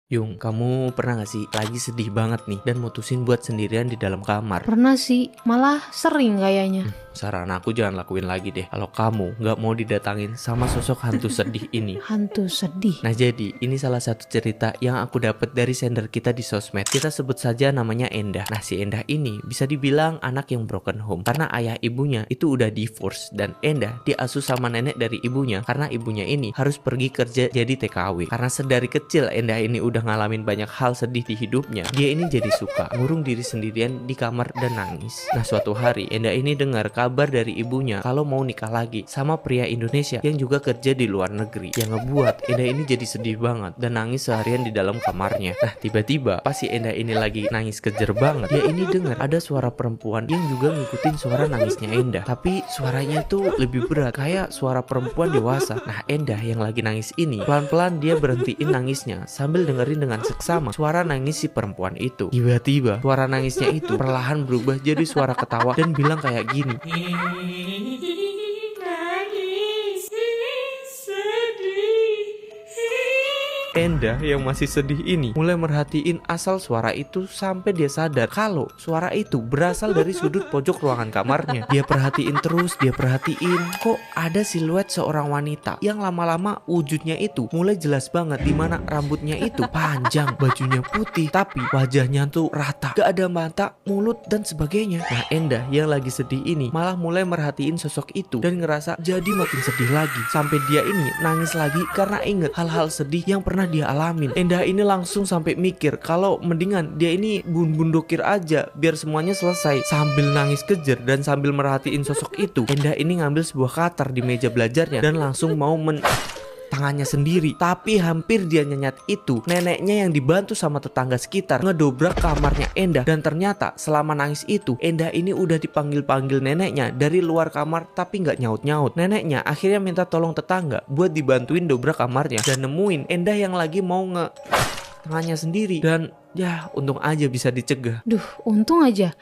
Yung, kamu pernah gak sih lagi sedih banget nih dan mutusin buat sendirian di dalam kamar? Pernah sih, malah sering kayaknya. Saran aku jangan lakuin lagi deh kalau kamu gak mau didatangin sama sosok hantu sedih ini. Hantu sedih. Nah jadi, ini salah satu cerita yang aku dapat dari sender kita di sosmed. Kita sebut saja namanya Endah. Nah si Endah ini bisa dibilang anak yang broken home karena ayah ibunya itu udah divorce. Dan Endah diasuh sama nenek dari ibunya karena ibunya ini harus pergi kerja jadi TKW. Karena sedari kecil Endah ini udah ngalamin banyak hal sedih di hidupnya, dia ini jadi suka ngurung diri sendirian di kamar dan nangis. Nah suatu hari Endah ini dengar kabar dari ibunya kalau mau nikah lagi sama pria Indonesia yang juga kerja di luar negeri. Yang ngebuat Endah ini jadi sedih banget dan nangis seharian di dalam kamarnya. Nah tiba-tiba pas si Endah ini lagi nangis kejer banget, dia ini dengar ada suara perempuan yang juga ngikutin suara nangisnya Endah. Tapi suaranya tuh lebih berat, kayak suara perempuan dewasa. Nah Endah yang lagi nangis ini pelan-pelan dia berhentiin nangisnya sambil dengerin dengan seksama suara nangis si perempuan itu. Tiba-tiba suara nangisnya itu perlahan berubah jadi suara ketawa dan bilang kayak gini. Endah yang masih sedih ini mulai merhatiin asal suara itu sampai dia sadar kalau suara itu berasal dari sudut pojok ruangan kamarnya. Dia perhatiin terus, dia perhatiin kok ada siluet seorang wanita yang lama-lama wujudnya itu mulai jelas banget, dimana rambutnya itu panjang, bajunya putih, tapi wajahnya tuh rata, gak ada mata, mulut dan sebagainya. Nah Endah yang lagi sedih ini malah mulai merhatiin sosok itu dan ngerasa jadi makin sedih lagi, sampai dia ini nangis lagi karena inget hal-hal sedih yang pernah dia alamin. Endah ini langsung sampai mikir kalau mendingan dia ini bun-bun dokir aja biar semuanya selesai. Sambil nangis kejer dan sambil merhatiin sosok itu, Endah ini ngambil sebuah cutter di meja belajarnya dan langsung mau tangannya sendiri. Tapi hampir dia nyenyat itu, neneknya yang dibantu sama tetangga sekitar ngedobrak kamarnya Endah. Dan ternyata selama nangis itu Endah ini udah dipanggil-panggil neneknya dari luar kamar tapi nggak nyaut-nyaut. Neneknya akhirnya minta tolong tetangga buat dibantuin dobrak kamarnya dan nemuin Endah yang lagi mau tangannya sendiri. Dan ya untung aja bisa dicegah. Duh, untung aja.